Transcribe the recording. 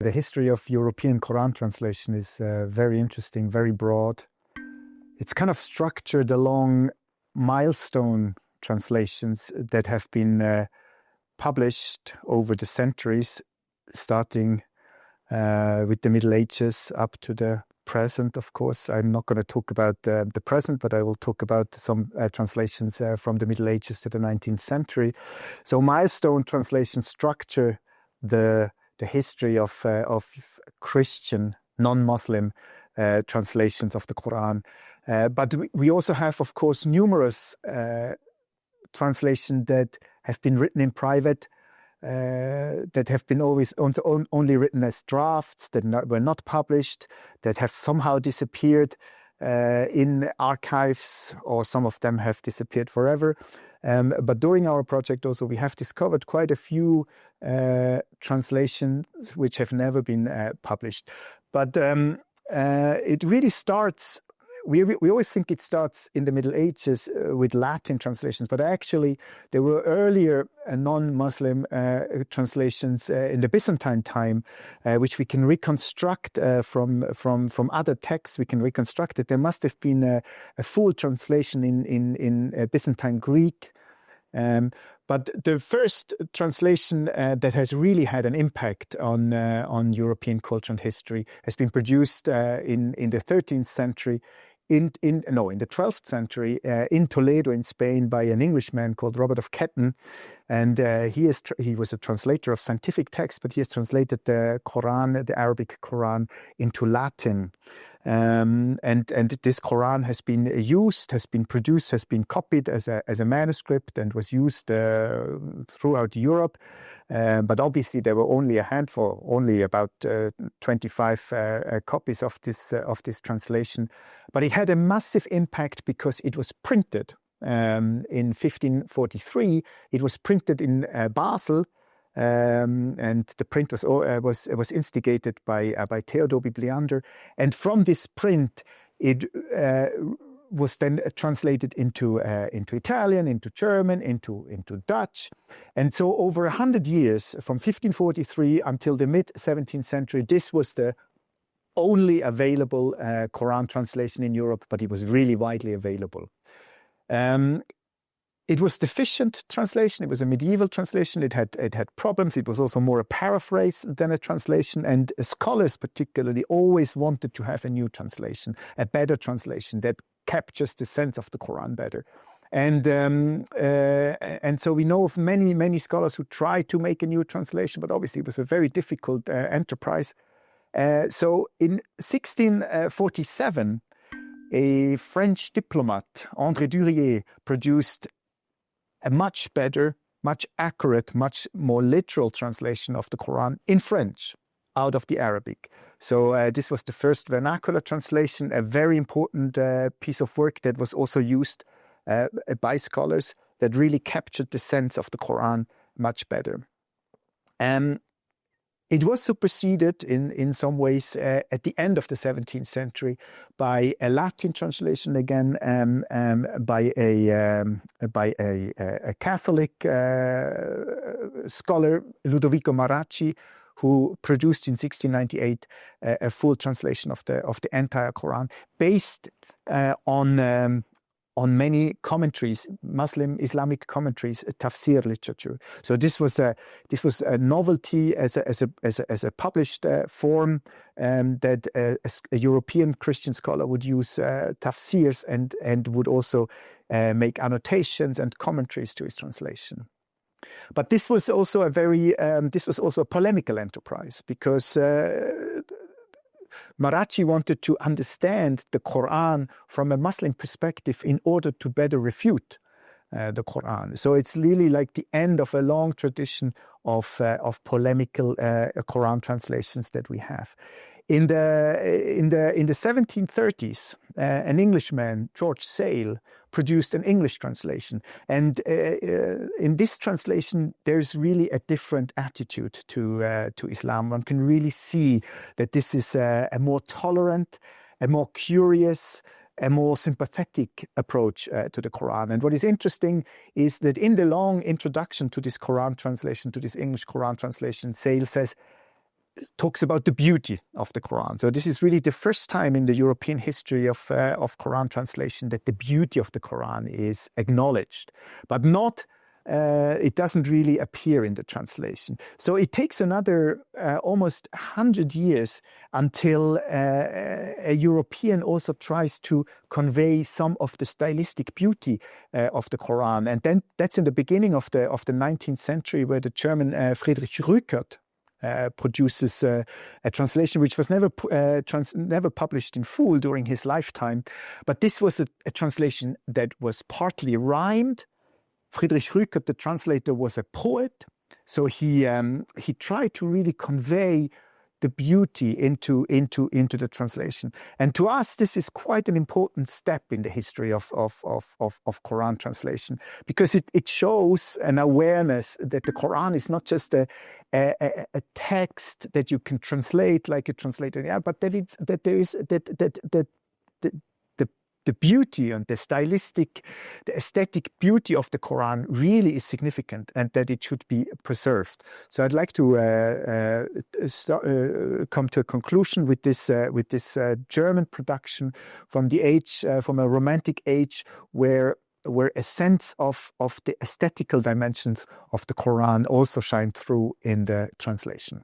The history of European Quran translation is very interesting, very broad. It's kind of structured along milestone translations that have been published over the centuries, starting with the Middle Ages up to the present, of course. I'm not going to talk about the present, but I will talk about some translations from the Middle Ages to the 19th century. So milestone translations structure the history of Christian, non-Muslim translations of the Quran. But we also have, of course, numerous translations that have been written in private, that have been always only written as drafts, that were not published, that have somehow disappeared in archives, or some of them have disappeared forever. But during our project also, we have discovered quite a few translations which have never been published. But it really starts, we always think it starts in the Middle Ages with Latin translations, but actually there were earlier non-Muslim translations in the Byzantine time, which we can reconstruct from other texts. We can reconstruct it. There must have been a full translation in Byzantine Greek. But the first translation that has really had an impact on European culture and history has been produced in the 13th century, in the 12th century, in Toledo, in Spain, by an Englishman called Robert of Ketton. And he was a translator of scientific texts, but he has translated the Quran, the Arabic Quran, into Latin. And this Quran has been used, has been produced, has been copied as a manuscript, and was used throughout Europe. But obviously there were only a handful, only about 25 copies of this translation. But it had a massive impact because it was printed in 1543. It was printed in Basel. And the print was instigated by Theodor Bibliander, and from this print, it was then translated into Italian, into German, into Dutch, and so over 100 years, from 1543 until the mid 17th century, this was the only available Quran translation in Europe, but it was really widely available. It was deficient translation. It was a medieval translation. It had problems. It was also more a paraphrase than a translation. And scholars particularly always wanted to have a new translation, a better translation that captures the sense of the Quran better. And so we know of many scholars who tried to make a new translation, but obviously it was a very difficult enterprise. So in 1647, a French diplomat, André Durier, produced a much better, much accurate, much more literal translation of the Quran in French out of the Arabic. So this was the first vernacular translation, a very important piece of work that was also used by scholars that really captured the sense of the Quran much better. It was superseded in some ways at the end of the 17th century by a Latin translation again, by a Catholic scholar, Ludovico Maracci, who produced in 1698 a full translation of the entire Quran, based on many commentaries, Muslim Islamic commentaries, tafsir literature. So this was a novelty as a published form that a European Christian scholar would use tafsirs and would also make annotations and commentaries to his translation. But this was also a polemical enterprise, because Maracci wanted to understand the Quran from a Muslim perspective in order to better refute the Quran. So it's really like the end of a long tradition of polemical Quran translations that we have. In the 1730s, an Englishman, George Sale, produced an English translation, and in this translation, there's really a different attitude to Islam. One can really see that this is a more tolerant, a more curious, a more sympathetic approach to the Quran. And what is interesting is that in the long introduction to this Quran translation, to this English Quran translation, Sale says, talks about the beauty of the Quran. So this is really the first time in the European history of Quran translation that the beauty of the Quran is acknowledged, but not. It doesn't really appear in the translation. So it takes another almost 100 years until a European also tries to convey some of the stylistic beauty of the Quran. And then that's in the beginning of the 19th century, where the German Friedrich Rückert produces a translation which was never published in full during his lifetime. But this was a translation that was partly rhymed. Friedrich Rückert, the translator, was a poet, so he tried to really convey the beauty into the translation. And to us, this is quite an important step in the history of Quran translation, because it shows an awareness that the Quran is not just a text that you can translate like you translate it, but that there is the beauty and the aesthetic beauty of the Quran really is significant, and that it should be preserved. So I'd like to come to a conclusion with this German production from a Romantic age, where a sense of the aesthetical dimensions of the Quran also shine through in the translation.